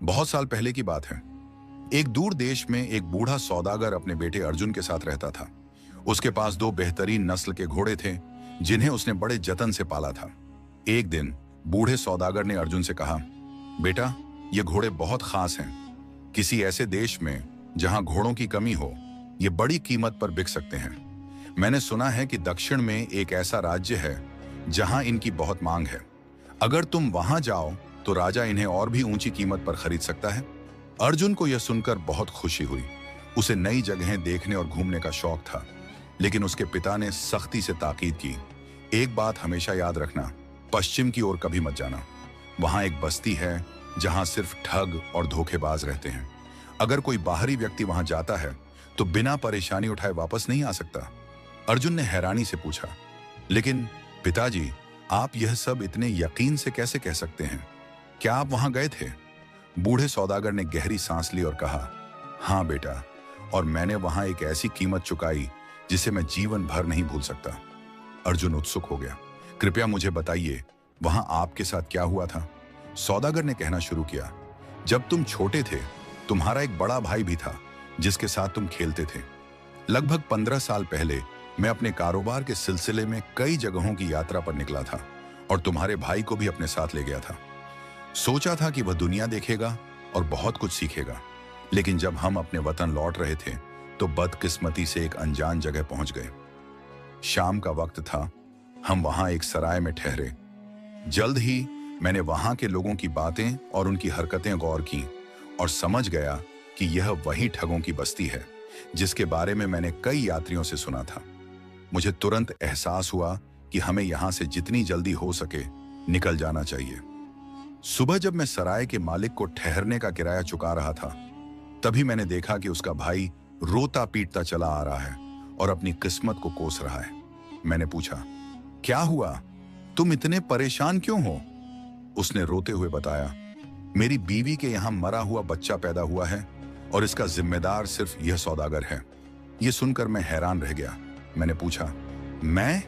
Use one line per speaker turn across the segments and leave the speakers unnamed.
बहुत साल पहले की बात है। एक दूर देश में एक बूढ़ा सौदागर अपने बेटे अर्जुन के साथ रहता था। उसके पास दो बेहतरीन नस्ल के घोड़े थे, जिन्हें उसने बड़े जतन से पाला था। एक दिन बूढ़े सौदागर ने अर्जुन से कहा, बेटा, ये घोड़े बहुत खास हैं। किसी ऐसे देश में जहां घोड़ों की कमी हो, ये बड़ी कीमत पर बिक सकते हैं। मैंने सुना है कि दक्षिण में एक ऐसा राज्य है जहां इनकी बहुत मांग है। अगर तुम वहां जाओ तो राजा इन्हें और भी ऊंची कीमत पर खरीद सकता है। अर्जुन को यह सुनकर बहुत खुशी हुई। उसे नई जगहें देखने और घूमने का शौक था, लेकिन उसके पिता ने सख्ती से ताकीद की, एक बात हमेशा याद रखना, पश्चिम की ओर कभी मत जाना। वहां एक बस्ती है जहां सिर्फ ठग और धोखेबाज रहते हैं। अगर कोई बाहरी व्यक्ति वहां जाता है तो बिना परेशानी उठाए वापस नहीं आ सकता। अर्जुन ने हैरानी से पूछा, लेकिन पिताजी, आप यह सब इतने यकीन से कैसे कह सकते हैं? क्या आप वहां गए थे? बूढ़े सौदागर ने गहरी सांस ली और कहा, हाँ बेटा, और मैंने वहां एक ऐसी कीमत चुकाई जिसे मैं जीवन भर नहीं भूल सकता। अर्जुन उत्सुक हो गया, कृपया मुझे बताइए, वहां आपके साथ क्या हुआ था? सौदागर ने कहना शुरू किया, जब तुम छोटे थे, तुम्हारा एक बड़ा भाई भी था जिसके साथ तुम खेलते थे। लगभग 15 साल पहले मैं अपने कारोबार के सिलसिले में कई जगहों की यात्रा पर निकला था और तुम्हारे भाई को भी अपने साथ ले गया था। सोचा था कि वह दुनिया देखेगा और बहुत कुछ सीखेगा, लेकिन जब हम अपने वतन लौट रहे थे तो बदकिस्मती से एक अनजान जगह पहुंच गए। शाम का वक्त था, हम वहां एक सराय में ठहरे। जल्द ही मैंने वहां के लोगों की बातें और उनकी हरकतें गौर की और समझ गया कि यह वही ठगों की बस्ती है जिसके बारे में मैंने कई यात्रियों से सुना था। मुझे तुरंत एहसास हुआ कि हमें यहां से जितनी जल्दी हो सके निकल जाना चाहिए। सुबह जब मैं सराय के मालिक को ठहरने का किराया चुका रहा था, तभी मैंने देखा कि उसका भाई रोता पीटता चला आ रहा है और अपनी किस्मत को कोस रहा है। मैंने पूछा, क्या हुआ? तुम इतने परेशान क्यों हो? उसने रोते हुए बताया, मेरी बीवी के यहां मरा हुआ बच्चा पैदा हुआ है और इसका जिम्मेदार सिर्फ यह सौदागर है। यह सुनकर मैं हैरान रह गया। मैंने पूछा, मैं?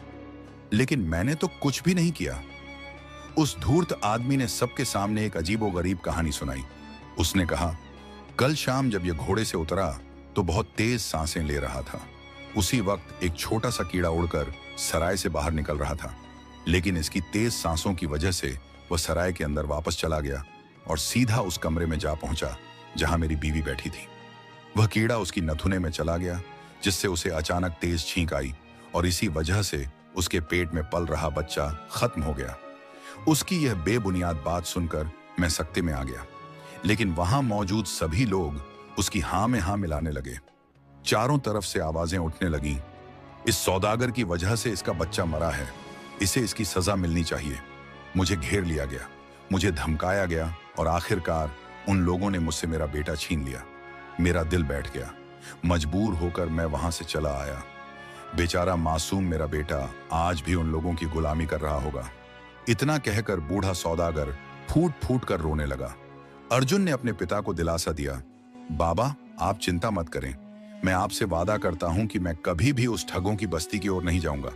लेकिन मैंने तो कुछ भी नहीं किया। उस धूर्त आदमी ने सबके सामने एक अजीबोगरीब कहानी सुनाई। उसने कहा, कल शाम जब यह घोड़े से उतरा तो बहुत तेज सांसें ले रहा था। उसी वक्त एक छोटा सा कीड़ा उड़कर सराय से बाहर निकल रहा था, लेकिन इसकी तेज सांसों की वजह से वह सराय के अंदर वापस चला गया और सीधा उस कमरे में जा पहुंचा जहां मेरी बीवी बैठी थी। वह कीड़ा उसकी नथुने में चला गया, जिससे उसे अचानक तेज छींक आई और इसी वजह से उसके पेट में पल रहा बच्चा खत्म हो गया। उसकी यह बेबुनियाद बात सुनकर मैं सकते में आ गया, लेकिन वहां मौजूद सभी लोग उसकी हाँ में हाँ मिलाने लगे। चारों तरफ से आवाजें उठने लगीं, इस सौदागर की वजह से इसका बच्चा मरा है, इसे इसकी सजा मिलनी चाहिए। मुझे घेर लिया गया, मुझे धमकाया गया और आखिरकार उन लोगों ने मुझसे मेरा बेटा छीन लिया। मेरा दिल बैठ गया। मजबूर होकर मैं वहां से चला आया। बेचारा मासूम मेरा बेटा आज भी उन लोगों की गुलामी कर रहा होगा। इतना कहकर बूढ़ा सौदागर फूट फूट कर रोने लगा। अर्जुन ने अपने पिता को दिलासा दिया, बाबा, आप चिंता मत करें, मैं आपसे वादा करता हूं कि मैं कभी भी उस ठगों की बस्ती की ओर नहीं जाऊंगा।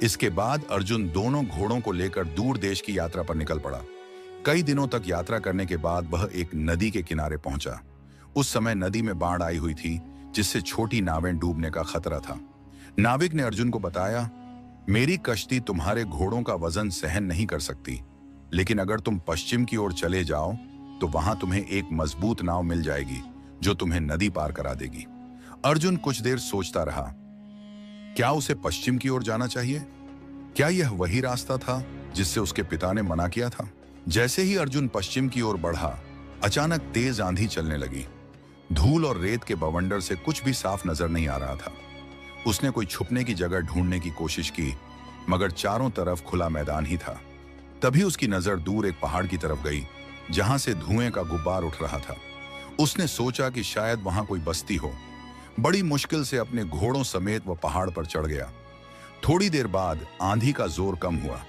इसके बाद अर्जुन दोनों घोड़ों को लेकर दूर देश की यात्रा पर निकल पड़ा। कई दिनों तक यात्रा करने के बाद वह एक नदी के किनारे पहुंचा। उस समय नदी में बाढ़ आई हुई थी, जिससे छोटी नावें डूबने का खतरा था। नाविक ने अर्जुन को बताया, मेरी कश्ती तुम्हारे घोड़ों का वजन सहन नहीं कर सकती, लेकिन अगर तुम पश्चिम की ओर चले जाओ तो वहां तुम्हें एक मजबूत नाव मिल जाएगी जो तुम्हें नदी पार करा देगी। अर्जुन कुछ देर सोचता रहा, क्या उसे पश्चिम की ओर जाना चाहिए? क्या यह वही रास्ता था जिससे उसके पिता ने मना किया था? जैसे ही अर्जुन पश्चिम की ओर बढ़ा, अचानक तेज आंधी चलने लगी। धूल और रेत के बवंडर से कुछ भी साफ नजर नहीं आ रहा था। उसने कोई छुपने की जगह ढूंढने की कोशिश की, मगर चारों तरफ खुला मैदान ही था। तभी उसकी नजर दूर एक पहाड़ की तरफ गई, जहां से धुएं का गुब्बार उठ रहा था। उसने सोचा कि शायद वहां कोई बस्ती हो। बड़ी मुश्किल से अपने घोड़ों समेत वह पहाड़ पर चढ़ गया। थोड़ी देर बाद आंधी का जोर कम हुआ।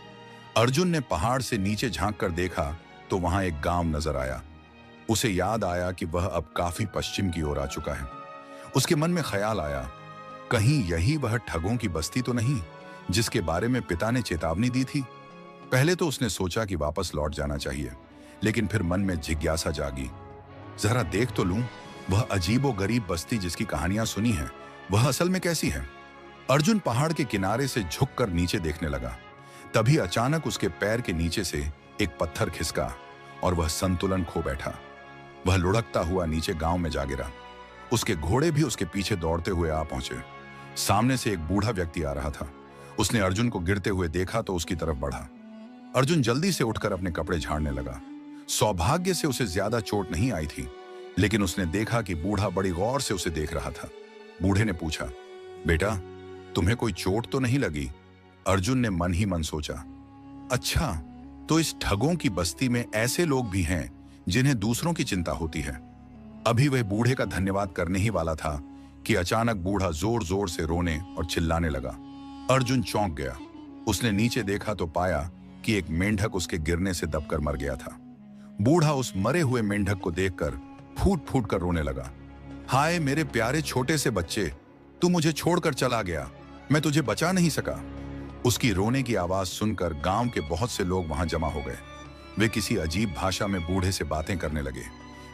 अर्जुन ने पहाड़ से नीचे झांक कर देखा तो वहां एक गांव नजर आया। उसे याद आया कि वह अब काफी पश्चिम की ओर आ चुका है। उसके मन में ख्याल आया, कहीं यही वह ठगों की बस्ती तो नहीं जिसके बारे में पिता ने चेतावनी दी थी। पहले तो उसने सोचा कि वापस लौट जाना चाहिए, लेकिन फिर मन में जिज्ञासा जागी, जरा देख तो लूं, वह अजीबो गरीब बस्ती जिसकी कहानियां सुनी हैं, वह असल में कैसी है। अर्जुन पहाड़ के किनारे से झुककर नीचे देखने लगा। तभी अचानक उसके पैर के नीचे से एक पत्थर खिसका और वह संतुलन खो बैठा। वह लुढ़कता हुआ नीचे गांव में जा गिरा। उसके घोड़े भी उसके पीछे दौड़ते हुए आ पहुंचे। सामने से एक बूढ़ा व्यक्ति आ रहा था। उसने अर्जुन को गिरते हुए देखा तो उसकी तरफ बढ़ा। अर्जुन जल्दी से उठकर अपने कपड़े झाड़ने लगा। सौभाग्य से उसे ज्यादा चोट नहीं आई थी, लेकिन उसने देखा कि बूढ़ा बड़ी गौर से उसे देख रहा था। बूढ़े ने पूछा, बेटा, तुम्हें कोई चोट तो नहीं लगी? अर्जुन ने मन ही मन सोचा, अच्छा, तो इस ठगों की बस्ती में ऐसे लोग भी हैं जिन्हें दूसरों की चिंता होती है। अभी वह बूढ़े का धन्यवाद करने ही वाला था कि अचानक बूढ़ा जोर जोर से रोने और चिल्लाने लगा। अर्जुन चौंक गया। उसने नीचे देखा तो पाया कि एक मेंढक उसके गिरने से दबकर मर गया था। बूढ़ा उस मरे हुए मेंढक को देखकर फूट फूट कर रोने लगा। हाय मेरे प्यारे छोटे से बच्चे, तू मुझे छोड़कर चला गया, मैं तुझे बचा नहीं सका। उसकी रोने की आवाज सुनकर गांव के बहुत से लोग वहां जमा हो गए। वे किसी अजीब भाषा में बूढ़े से बातें करने लगे।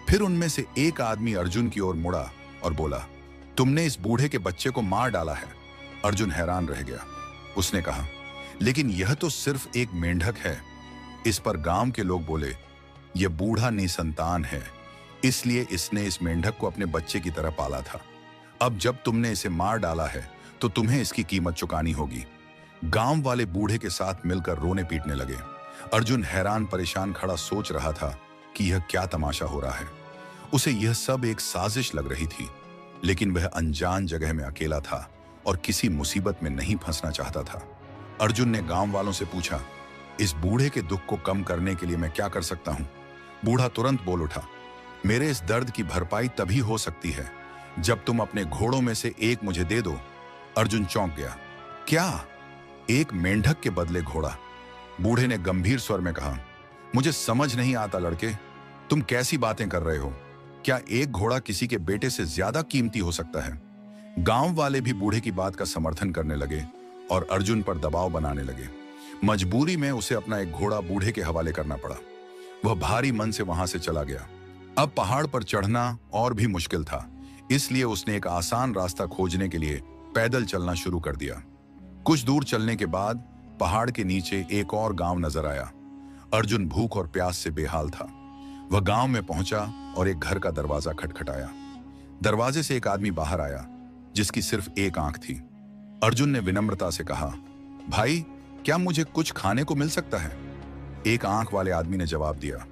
फिर उनमें से एक आदमी अर्जुन की ओर मुड़ा और बोला, तुमने इस बूढ़े के बच्चे को मार डाला है। अर्जुन हैरान रह गया। उसने कहा, लेकिन यह तो सिर्फ एक मेंढक है। इस पर गांव के लोग बोले, यह बूढ़ा निसंतान है, इसलिए इसने इस मेंढक को अपने बच्चे की तरह पाला था। अब जब तुमने इसे मार डाला है तो तुम्हें इसकी कीमत चुकानी होगी। गांव वाले बूढ़े के साथ मिलकर रोने पीटने लगे। अर्जुन हैरान परेशान खड़ा सोच रहा था कि यह क्या तमाशा हो रहा है। उसे यह सब एक साजिश लग रही थी, लेकिन वह अनजान जगह में अकेला था और किसी मुसीबत में नहीं फंसना चाहता था। अर्जुन ने गांव वालों से पूछा, इस बूढ़े के दुख को कम करने के लिए मैं क्या कर सकता हूं? बूढ़ा तुरंत बोल उठा, मेरे इस दर्द की भरपाई तभी हो सकती है जब तुम अपने घोड़ों में से एक मुझे दे दो। अर्जुन चौंक गया। क्या? एक मेंढक के बदले घोड़ा? बूढ़े ने गंभीर स्वर में कहा, मुझे समझ नहीं आता लड़के, तुम कैसी बातें कर रहे हो? क्या एक घोड़ा किसी के बेटे से ज्यादा कीमती हो सकता है? गांव वाले भी बूढ़े की बात का समर्थन करने लगे और अर्जुन पर दबाव बनाने लगे। मजबूरी में उसे अपना एक घोड़ा बूढ़े के हवाले करना पड़ा। वह भारी मन से वहां से चला गया। अब पहाड़ पर चढ़ना और भी मुश्किल था, इसलिए उसने एक आसान रास्ता खोजने के लिए पैदल चलना शुरू कर दिया। कुछ दूर चलने के बाद पहाड़ के नीचे एक और गांव नजर आया। अर्जुन भूख और प्यास से बेहाल था। वह गांव में पहुंचा और एक घर का दरवाजा खटखटाया। दरवाजे से एक आदमी बाहर आया जिसकी सिर्फ एक आंख थी। अर्जुन ने विनम्रता से कहा, भाई, क्या मुझे कुछ खाने को मिल सकता है? एक आंख वाले आदमी ने जवाब दिया,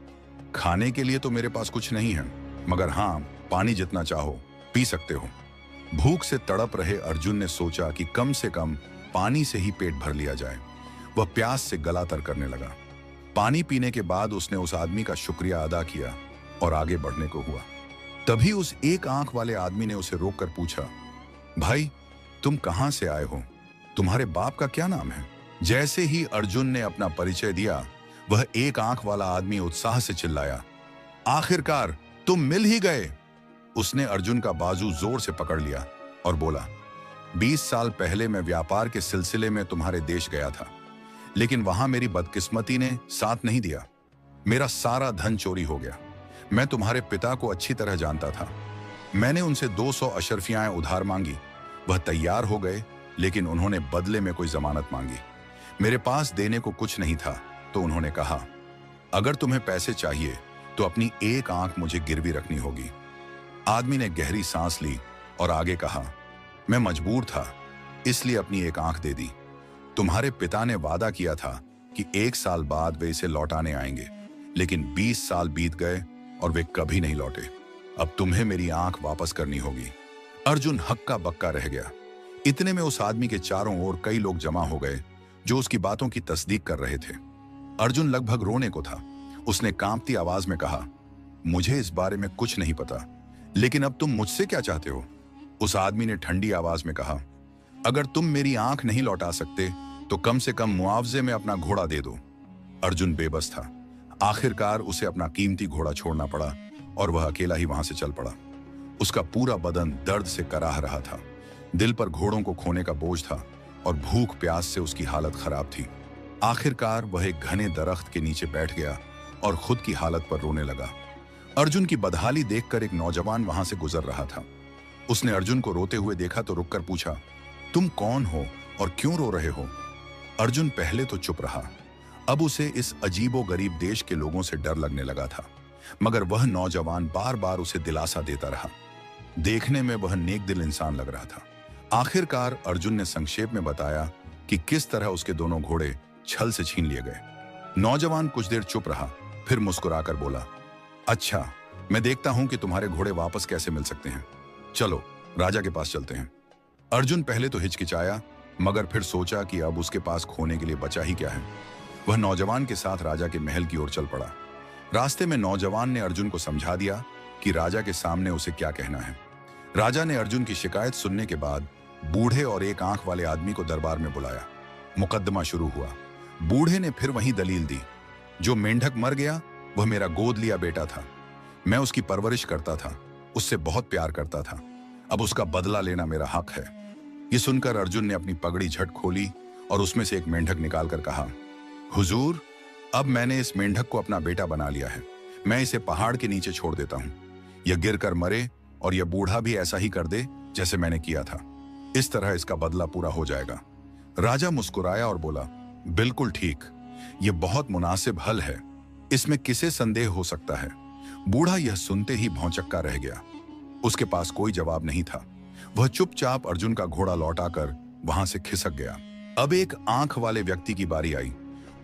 खाने के लिए तो मेरे पास कुछ नहीं है, मगर हाँ, पानी जितना चाहो पी सकते हो। भूख से तड़प रहे अर्जुन ने सोचा कि कम से कम पानी से ही पेट भर लिया जाए। वह प्यास से गला तर करने लगा। पानी पीने के बाद उसने उस आदमी का शुक्रिया अदा किया और आगे बढ़ने को हुआ। तभी उस एक आंख वाले आदमी ने उसे रोककर पूछा, भाई, तुम कहां से आए हो? तुम्हारे बाप का क्या नाम है? जैसे ही अर्जुन ने अपना परिचय दिया, वह एक आंख वाला आदमी उत्साह से चिल्लाया, आखिरकार तुम मिल ही गए। उसने अर्जुन का बाजू जोर से पकड़ लिया और बोला, 20 साल पहले मैं व्यापार के सिलसिले में तुम्हारे देश गया था, लेकिन वहां मेरी बदकिस्मती ने साथ नहीं दिया। मेरा सारा धन चोरी हो गया। मैं तुम्हारे पिता को अच्छी तरह जानता था। मैंने उनसे 200 अशरफियाएं उधार मांगी। वह तैयार हो गए, लेकिन उन्होंने बदले में कोई जमानत मांगी। मेरे पास देने को कुछ नहीं था, तो उन्होंने कहा, अगर तुम्हें पैसे चाहिए तो अपनी एक आंख मुझे गिरवी रखनी होगी। आदमी ने गहरी सांस ली और आगे कहा, मैं मजबूर था, इसलिए अपनी एक आंख दे दी। तुम्हारे पिता ने वादा किया था कि 1 साल बाद वे इसे लौटाने आएंगे, लेकिन 20 साल बीत गए और वे कभी नहीं लौटे। अब तुम्हें मेरी आंख वापस करनी होगी। अर्जुन हक्का बक्का रह गया। इतने में उस आदमी के चारों ओर कई लोग जमा हो गए जो उसकी बातों की तस्दीक कर रहे थे। अर्जुन लगभग रोने को था। उसने कांपती आवाज में कहा, मुझे इस बारे में कुछ नहीं पता, लेकिन अब तुम मुझसे क्या चाहते हो? उस आदमी ने ठंडी आवाज में कहा, अगर तुम मेरी आंख नहीं लौटा सकते तो कम से कम मुआवजे में अपना घोड़ा दे दो। अर्जुन बेबस था। आखिरकार उसे अपना कीमती घोड़ा छोड़ना पड़ा और वह अकेला ही वहां से चल पड़ा। उसका पूरा बदन दर्द से कराह रहा था। दिल पर घोड़ों को खोने का बोझ था और भूख प्यास से उसकी हालत खराब थी। आखिरकार वह एक घने दरख्त के नीचे बैठ गया और खुद की हालत पर रोने लगा। अर्जुन की बदहाली देखकर एक नौजवान वहां से गुजर रहा था। उसने अर्जुन को रोते हुए देखा तो रुककर पूछा, तुम कौन हो और क्यों रो रहे हो? अर्जुन पहले तो चुप रहा। अब उसे इस अजीबो गरीब देश के लोगों से डर लगने लगा था, मगर वह नौजवान बार बार उसे दिलासा देता रहा। देखने में वह नेक दिल इंसान लग रहा था। आखिरकार अर्जुन ने संक्षेप में बताया कि किस तरह उसके दोनों घोड़े छल से छीन लिए गए। नौजवान कुछ देर चुप रहा, फिर मुस्कुराकर बोला, अच्छा, मैं देखता हूं कि तुम्हारे घोड़े वापस कैसे मिल सकते हैं। चलो राजा के पास चलते हैं। अर्जुन पहले तो हिचकिचाया, मगर फिर सोचा कि अब उसके पास खोने के लिए बचा ही क्या है। वह नौजवान के साथ राजा के महल की ओर चल पड़ा। रास्ते में नौजवान ने अर्जुन को समझा दिया कि राजा के सामने उसे क्या कहना है। राजा ने अर्जुन की शिकायत सुनने के बाद बूढ़े और एक आंख वाले आदमी को दरबार में बुलाया। मुकदमा शुरू हुआ। बूढ़े ने फिर वही दलील दी, जो मेंढक मर गया वह मेरा गोद लिया बेटा था। मैं उसकी परवरिश करता था, उससे बहुत प्यार करता था। अब उसका बदला लेना मेरा हक है। ये सुनकर अर्जुन ने अपनी पगड़ी झट खोली और उसमें से एक मेंढक निकालकर कहा, हुजूर, अब मैंने इस मेंढक को अपना बेटा बना लिया है। मैं इसे पहाड़ के नीचे छोड़ देता हूं। यह गिरकर मरे और यह बूढ़ा भी ऐसा ही कर दे जैसे मैंने किया था। इस तरह इसका बदला पूरा हो जाएगा। राजा मुस्कुराया और बोला, बिल्कुल ठीक, यह बहुत मुनासिब हल है। इसमें किसे संदेह हो सकता है? बूढ़ा यह सुनते ही भौंचक्का रह गया। उसके पास कोई जवाब नहीं था। वह चुपचाप अर्जुन का घोड़ा लौटाकर वहां से खिसक गया। अब एक आंख वाले व्यक्ति की बारी आई।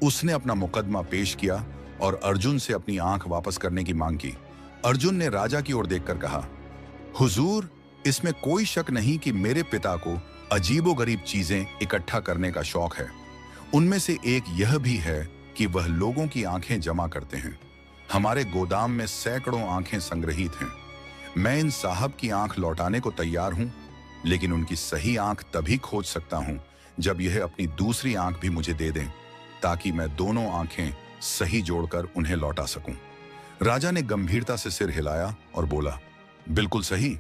उसने अपना मुकदमा पेश किया और अर्जुन से अपनी आंख वापस करने की मांग की। अर्जुन ने राजा की ओर देखकर कहा, हुजूर, इसमें कोई शक नहीं कि मेरे पिता को अजीबोगरीब चीजें इकट्ठा करने का शौक है। उनमें से एक यह भी है कि वह लोगों की आंखें जमा करते हैं। हमारे गोदाम में सैकड़ों आंखें संग्रहित हैं। मैं इन साहब की आंख लौटाने को तैयार हूं, लेकिन उनकी सही आंख तभी खोज सकता हूं जब यह अपनी दूसरी आंख भी मुझे दे दें, ताकि मैं दोनों आंखें सही जोड़कर उन्हें लौटा सकूं। राजा ने गंभीरता से सिर हिलाया और बोला, बिल्कुल सही,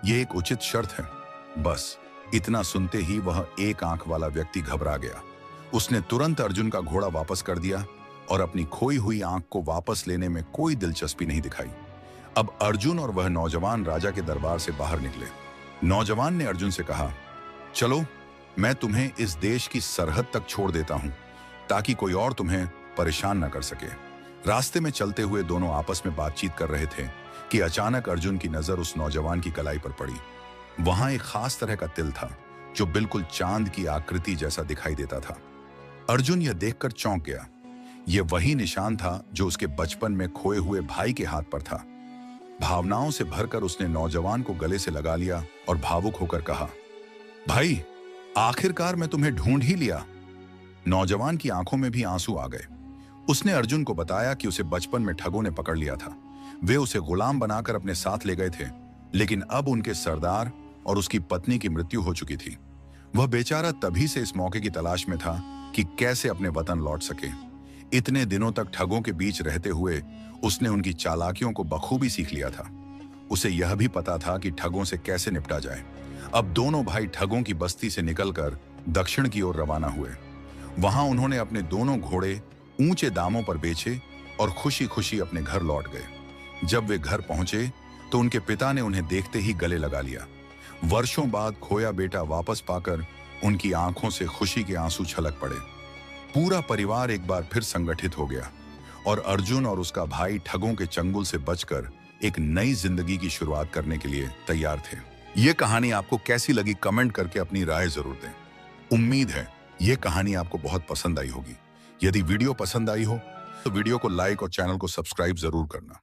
यह एक उचित शर्त है। बस इतना सुनते ही वह एक आंख वाला व्यक्ति घबरा गया। उसने तुरंत अर्जुन का घोड़ा वापस कर दिया और अपनी खोई हुई आंख को वापस लेने में कोई दिलचस्पी नहीं दिखाई। अब अर्जुन और वह नौजवान राजा के दरबार से बाहर निकले। नौजवान ने अर्जुन से कहा, चलो, मैं तुम्हें इस देश की सरहद तक छोड़ देता हूं, ताकि कोई और तुम्हें परेशान न कर सके। रास्ते में चलते हुए दोनों आपस में बातचीत कर रहे थे कि अचानक अर्जुन की नजर उस नौजवान की कलाई पर पड़ी। वहां एक खास तरह का तिल था, जो बिल्कुल चांद की आकृति जैसा दिखाई देता था। अर्जुन यह देखकर चौंक गया। यह वही निशान था जो उसके बचपन में खोए हुए भाई के हाथ पर था। भावनाओं से भरकर उसने नौजवान को गले से लगा लिया और भावुक होकर कहा, भाई, आखिरकार मैं तुम्हें ढूंढ ही लिया। नौजवान की आंखों में भी आंसू आ गए। उसने अर्जुन को बताया कि उसे बचपन में ठगों ने पकड़ लिया था। वे उसे गुलाम बनाकर अपने साथ ले गए थे, लेकिन अब उनके सरदार और उसकी पत्नी की मृत्यु हो चुकी थी। वह बेचारा तभी से इस मौके की तलाश में था कि कैसे अपने वतन लौट सके। इतने दिनों तक ठगों के बीच रहते हुए उसने उनकी चालाकियों को बखूबी सीख लिया था। उसे यह भी पता था कि ठगों से कैसे निपटा जाए। अब दोनों भाई ठगों की बस्ती से निकलकर दक्षिण की ओर रवाना हुए। वहां उन्होंने अपने दोनों घोड़े ऊंचे दामों पर बेचे और खुशी खुशी अपने घर लौट गए। जब वे घर पहुंचे तो उनके पिता ने उन्हें देखते ही गले लगा लिया। वर्षों बाद खोया बेटा वापस पाकर उनकी आंखों से खुशी के आंसू छलक पड़े। पूरा परिवार एक बार फिर संगठित हो गया और अर्जुन और उसका भाई ठगों के चंगुल से बचकर एक नई जिंदगी की शुरुआत करने के लिए तैयार थे। ये कहानी आपको कैसी लगी, कमेंट करके अपनी राय जरूर दें। उम्मीद है ये कहानी आपको बहुत पसंद आई होगी। यदि वीडियो पसंद आई हो तो वीडियो को लाइक और चैनल को सब्सक्राइब जरूर करना।